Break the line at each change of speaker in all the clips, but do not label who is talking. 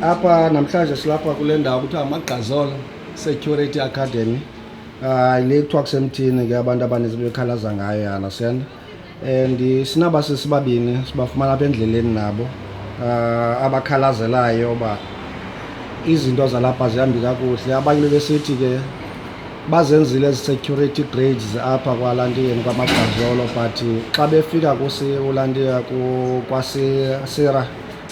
Apha namhlanje silapha kule ndawo kuthiwa Amagqazolo Security Academy. Ile kuthiwa kusemthini ke abantu abaninzi bekhalaza ngayo yana and sinabasisi babini sibafumana apha endleleni nabo abakhalazelayo ba izinto zalapha zihambi kakuhle. Abanye besithi ke bazenzile ezi security grades apha kwalantiyeni kwaMagqazolo, but xa befika kulantiya kwaSERA,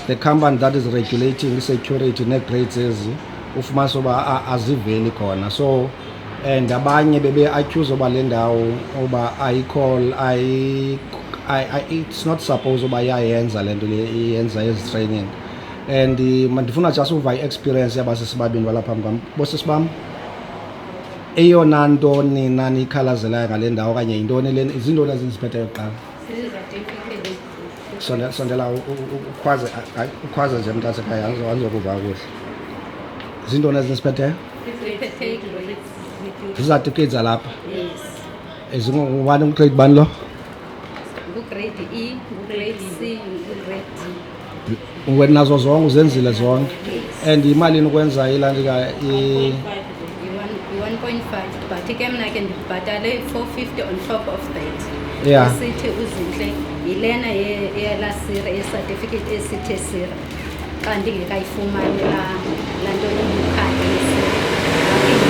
the company that is regulating security ne-grades ezi, ufumanisa uba aziveli khona. So and abanye bebe-accuse uba le ndawo uba it's not supposed uba iyayenza le nto iyenza ezi training. And mandifuna just uva i-experience yabasisi babini balapha kwam. Bosisi bam, eyona nto nina nikhalazelayo ngale ndawo okanye yintoni le, zintoni eziniziphetheyo kuqala? Sondela ukhwaze nje mntasekhaya andizokuva kakuhle. Zintoni eziniziphetheyo? Zizatifiketi zalapha?
Yes.
Ezingubani ugrade bani lo?
Grade E, grade C, grade D.
Wena nazo zonke uzenzile zonke? And imalini ukwenza ilantika
1.5, but ke mna ke ndibhatale 450 on top of that.
Yeah.
Sithi uzinhle yilena yelasira ye-certificate esithe SERA xa ndingekayifumani laa nto ibukhali yeSERA.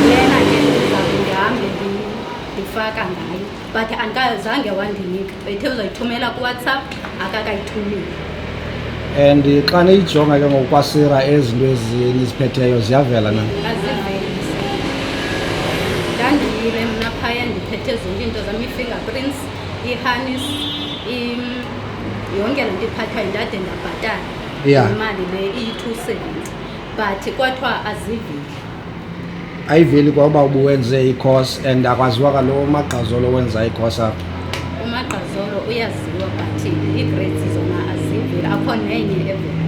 Yilena ke ndihambe ndifaka ngayo, but andikazange wandinika. Bethe uzayithumela kuWhatsApp, akakayithumeli.
And xa niyijonga ke ngokwaSERA ezinto eziniziphetheyo ziyavela na?
Aziveli. Ndandiyile mna phaya ndiphethe zonke into zam, ii-fingerprints, ii-harness, yonke le nto iphathwayo ndade ndabhatala.
Yeah.
Imali le iyi-270, but kwathiwa aziveli.
Ayiveli kwauba ubuwenze i-course and akwaziwa kaloku uMagqazolo wenza i-course apha.
uMagqazolo uyaziwa but ii-grades zona aziveli, akho nenye evela.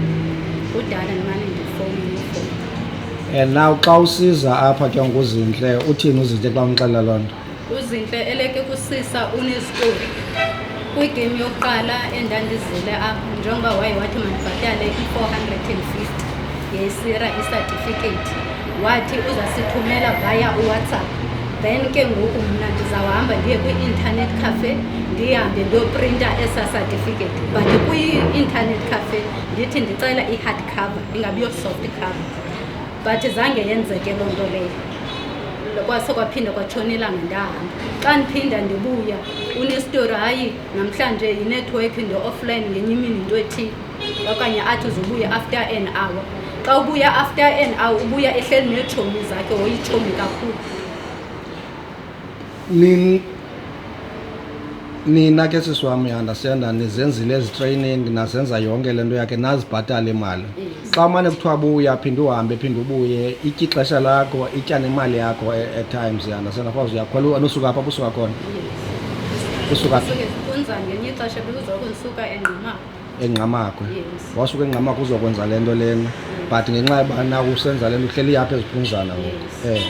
Kudala ndimane ndifowunile.
And now xa usiza apha ke nguZinhle, uthini uZinhle xa umxelela loo nto?
uZinhle eleke kusisa unestori kwigame yokuqala endandizile apha, njengoba wathi mandibhatale i-450 yeSERA i-certificate. Wathi uzasithumela via uWhatsApp, then ke ngoku mna ndizawuhamba ndiye kwi-internet cafe ndihambe ndiyoprinta esa certificate. But kwi-internet cafe ndithi ndicela i-hard cover, ingabiyo soft cover, but zange yenzeke loo nto leyo. Kwase kwaphinda kwatshona ilanga ndahamba. Xa ndiphinda ndibuya unestori, hayi namhlanje yi-network ndo-offline ngenye imini into ethile, okanye athi uzubuya after an hour. Xa ubuya after an hour ubuya ehleli neetshomi zakhe, woyitshomi kakhulu.
Nina ke sisi wami understanda nizenzile ezi training, nazenza yonke le nto yakhe, nazibhatala imali. Xa umane kuthiwa buya phinda uhambe phinda ubuye, itya ixesha lakho, itya nemali yakho at times, understanda. Because uyakhwela nosuka apha usuka khona. Usuka
kunza ngenye ixesha bekuzokundisuka
eNgqamakwe.
Yes.
Wasuka eNgqamakwe uzokwenza le nto lena, but ngenxa yobana usenza le nto uhleli apha eziphunzana ngoku.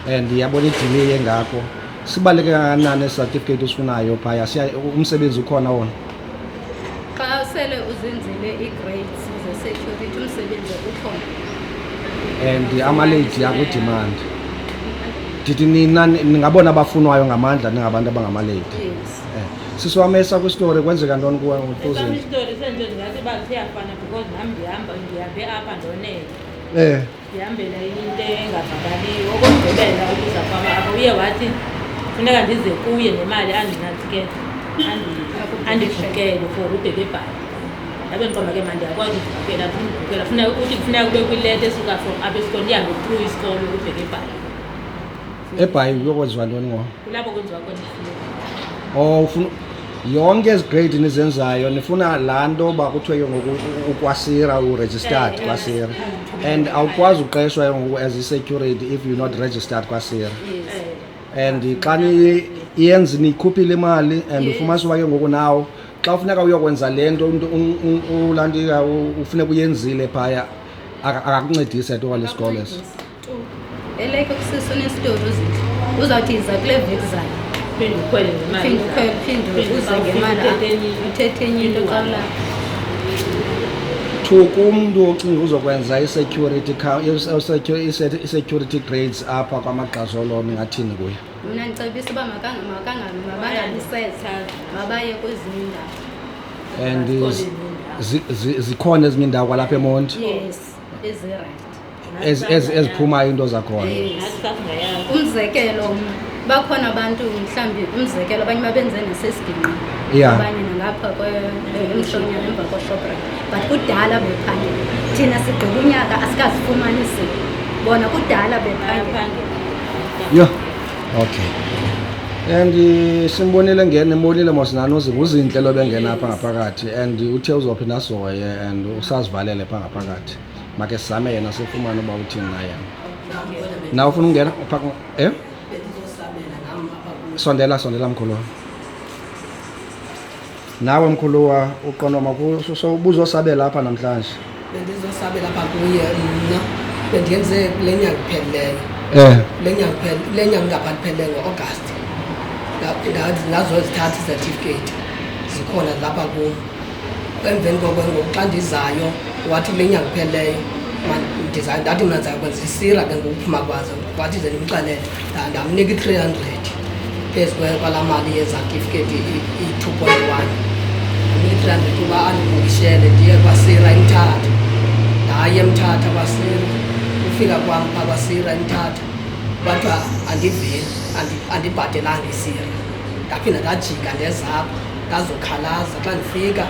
And yabona idelay engako. Sibaleke kangakanani esi-certificate usifunayo phaya? Umsebenzi ukhona wona?
Xa sele uzenzile ii-grades ze-security umsebenzi ukhona.
And amalady akudemand. Ndithi nina ningabona abafunwayo ngamandla ningabantu abangamalady?
Yes.
Sisi wami esakwistori kwenzeka ntoni kuwe
Esam istori sento ndingathi uba siyafana because nam ndihambe apha ndonele. Ndihambela into engabhataliyo. Okokugqibela ukuza kwam apha uye wathi funeka ndize kuye nemali andinantikele andibhukele for ubheke ebhali. Ndabe ndiqonda ke mandiyakwazi ukubhukela, funeka kube kwileta esuka from apha esikolweni ndihambe through isikolo ubheke ebhali.
ebhayi kuyokwenziwa ntoni ngo?
Kulapho kwenziwa khona
yonke ezi grade nizenzayo nifuna laa nto uba kuthiwe ngoku ukwaSERA uregistered kwaSERA, and awukwazi uqeshwa ngoku as i-security if you're not registered kwaSERA. And xa iyenzi nikhuphile imali and ufumanisa uba ke ngoku nawo xa ufuneka uyokwenza le nto ulantika ufuneka uyenzile phaya, akakuncedise tu kwale sikolo eso.
Eleke kusisa unestori uZinhle uzawuthi yiza kule veki zayo,
phinde ukhwele ngemali.
phinde uze ngemali, uthethe enye into xa ulapha.
2 kumntu ocinga uzokwenza i-security i-security grades apha kwamagqazolo ningathini kuye?
Mna ndicebisa uba mabangalisetha mabaye kwezinye indawo.
And zikhona ezinye indawo kwalapha eMonti
Yes, ezirayithi.
eziphuma into zakhona.
Umzekelo bakhona abantu mhlawumbi umzekelo abanye babenze nasesiginqini.
Yeah.
Abanye nalapha emhlonyana emva kweShoprite. But kudala bephangela. Thina sigqiba unyaka asikazifumanisi. Bona kudala bephangela.
Yo. Okay. And simbonile emolile mosinanozi uzinhle lo bengena apha ngaphakathi and uthe uzophinda asoye and usazivalele pha ngaphakathi. Make sizame yena sifumane uba uthini naye. Na ufuna ungena phaka sondela mkhulu. Nawe mkhulu uqonda makuso so ubuzosabela apha namhlanje.
Bendizosabela apha kuye mna bendiyenze lenyanga iphelileyo. Lenyanga ngaphelileyo ngoAugust. Ngazozithatha i-certificate zikhona lapha kum. Emveni koko xa ndizayo wathi lenyanga iphelileyo ndathi mna ndizakwenza isira ke ngokuphuma kwazo wathi ze ndimxelele ndamnika i-300 phezu kwalaa mali ye-certificate i-2.1 ndamnika i-300 uba andibukishele ndiye kwaSira eMthatha. Ndaye eMthatha kwaSira ufika kwam phaa kwaSira eMthatha kwathiwa andiveli andibhatelanga isira. Ndaphinda ndajika ndezapha ndazokhalaza xa ndifika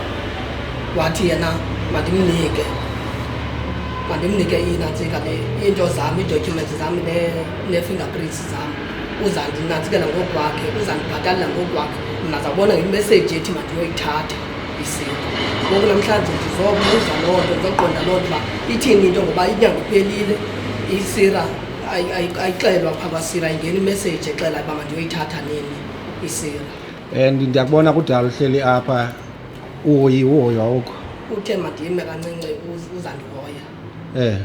wathi yena mandimnike inantsika into zam ii-documents zam nee-fingerprints zam uzandinantsikela ngokwakhe uzandibhatalela ngokwakhe mnazabona ngemeseyiji ethi mandiyoyithatha isira. Ngoku namhlanje ndizobuza loo nto ndizoqonda loo nto uba ithini into ngoba inyanga iphelile isira ayixelwa phaa kwaSira ingena imeseyiji exela uba mandiyoyithatha nini isira.
And ndiyakubona kudala uhleli apha uhoyo awukho.
Uthe mandime kancinci uzandihoya.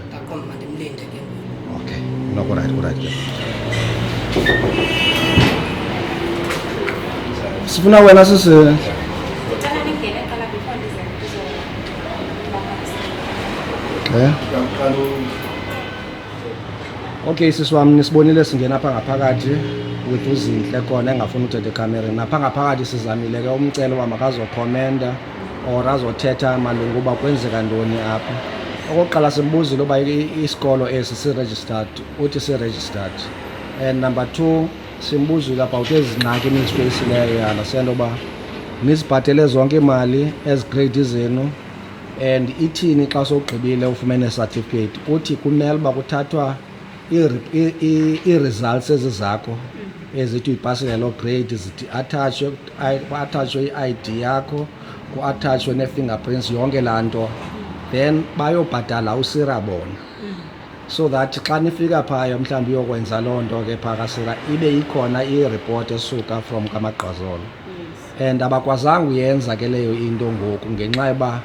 Ndaqomba mandimlinde ke ngoku.
Okay. No, right ke. Sifuna wena sisi. Okay siswami nisibonile singena apha ngaphakathi with uzinhle khona engafuni uthetha ekamereni. Napha ngaphakathi sizamile ke umcelo uba makazokhomenda or azothetha malungu uba kwenzeka ntoni apha. Okokuqala simbuzile uba isikolo esi si-registered, uthi si-registered. And number 2 simbuzile about ezingxaki nizifeyisileyo understand uba nizibhatele zonke imali ezigrade zenu and ithini xa sowugqibile ufumene certificate uthi kumele uba kuthathwa i-results ezizakho ezithi uyipasile loo grade zithi attachwe i-ID yakho ku-attachwe nee-fingerprints yonke laa nto then bayobhatala usira bona so that xa nifika phaya mhlawumbi uyokwenza loo nto ke phaa kaSira ibe ikhona i-report esuka from kaMagqazolo. And abakwazanga uyenza ke leyo into ngoku ngenxa yoba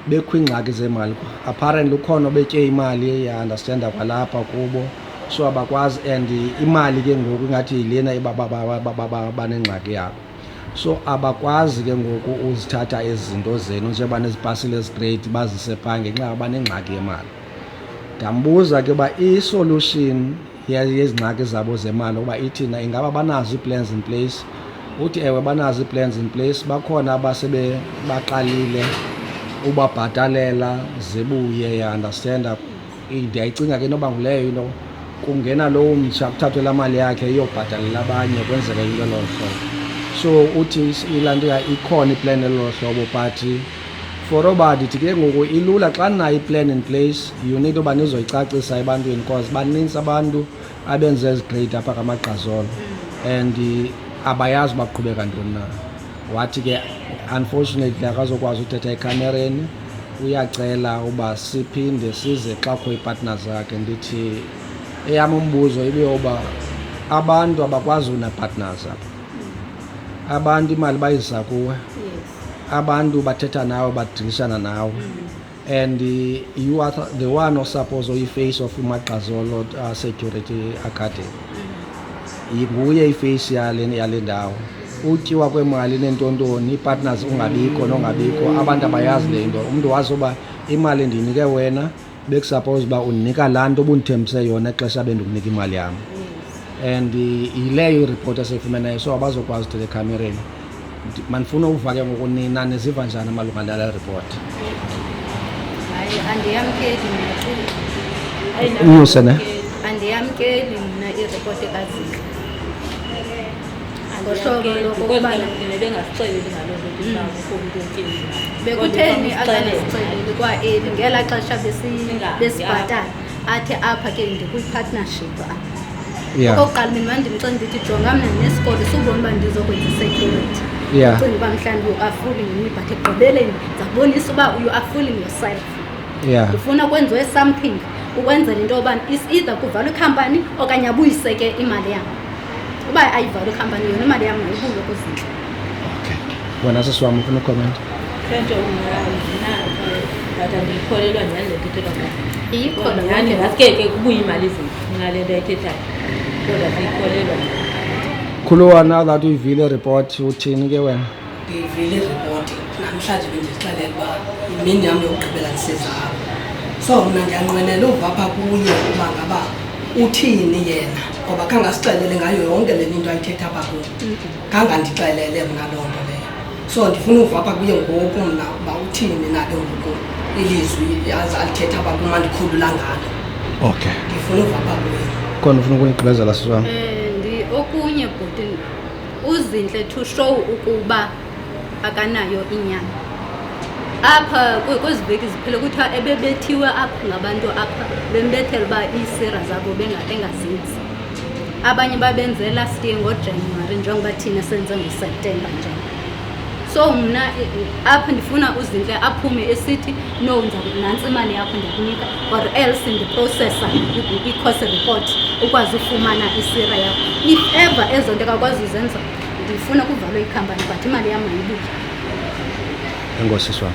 bekwingxaki zemali. Apparently ukhona obetye imali ya-understanda kwalapha kubo so abakwazi and imali ke ngoku ingathi yilena banengxaki yabo so abakwazi ke ngoku uzithatha ezi zinto zenu njengoba nezipasile ezigrade bazise phaa ngenxa yoba banengxaki yemali. Ndambuza ke uba i-solution yezingxaki zabo zemali uba ithina ingaba banazo ii-plans in place. Uthi ewe banazo ii-plans in place bakhona abasebe baqalile ubabhatalela zibuye ya-understanda. Ndiyayicinga ke noba nguleyo into kungena lowo mtsha kuthathwe laa mali yakhe iyobhatalela abanye kwenzeke into lolo hlobo. So uthi ilaa nto ikhona iplan elolo hlobo but for oba ndithi ke ngoku ilula xa nayo iplan in place you need uba nizoyicacisa ebantwini because banintsi abantu abenze ezi grade apha kaMagqazolo and abayazi baqhubeka ntoni na. Wathi ke unfortunately akazokwazi uthetha ekamereni uyacela uba siphinde size xa kho ii-partners zakhe. Ndithi eyam umbuzo ibe yoba abantu abakwazi una-partners apha, abantu imali bayizisa kuwe, abantu bathetha nawe badilishana nawe and you are the one osuppose oyi-face of uMagqazolo Security Academy. Nguye i-face yale ndawo. Utyiwa kwemali nentontoni, ii-partners ungabikho nongabikho, abantu abayazi le nto. Umntu wazi uba imali ndiyinike wena bekusuppose uba undinika laa nto ubundithembise yona exesha bendikunika imali yam. And yileyo iripoti esiyifumeneyo, so abazokwazi uthetha ekhamereni. Mandifuna uva ke ngoku nina niziva njani malunga nale ripoti.
Hayi, andiyamkeli mna tu.
Unyuse ne?
Andiyamkeli mna iripoti kaZinhle. Bekutheni akangasixeleli kwa-eli ngelaa xesha besibhatala athi apha ke ndikwi-partnership apha. Okokuqala mina mandimxelele ndithi jonga mna nesikolo subona uba ndizokwenza i-security. Ucinga uba mhlawumbi you are fooling me but ekugqibeleni ndizabonisa uba you are fooling yourself. Ndifuna kwenziwe something ukwenzela into yoba is either kuvalwe ikhampani okanye abuyise ke imali yam. Uba ayivalwe ikhampani yona imali yam mayibuye kuZinhle.
Okay. Wena sisiwam ufuna ucomment?
Sento but andiyikholelwa nyhani le nto ithethwa ngayo.
Iyikholwa
nyhani ngasikeke kubuye imali ezinto ngale nto ayithethayo kodwa siyikholelwa.
Khuluwa, now that uyivile iripoti uthini ke wena?
Ndiyivile iripoti namhlanje bendizixelela uba imini yam yokugqibela ndisezapha. So mna ndiyanqwenela uva apha kuye uba ngaba uthini yena ngoba khange asixelele ngayo yonke le nto ayithetha apha kuyo. Khange andixelele mna loo nto leyo. So ndifuna uva apha kuye ngoku mna uba uthini na ke ngoku ilizwi alithetha apha kum andikhulula ngalo.
Okay.
Ndifuna uva apha kuye.
Khona ufuna ukunigqibezela sisiwam?
Okunye bhuti uZinhle to show ukuba akanayo inyama. Apha kwezi veki ziphele kuthiwa ebebethiwe apha ngabantu apha bembethela uba iisira zabo engazinzi. Abanye babenze last year ngoJanuwari njengoba thina senze ngoSeptemba nje. So mna apha ndifuna uZinhle aphume esithi no nantsi imali yakho ndakunika or else ndiprocessa i-cost report ukwazi ufumana isira yakho. If ever ezo nto akakwazi uzenza ndifuna kuvalwe ikhampani but imali yam mayibuye.
Enkosi sisiwam.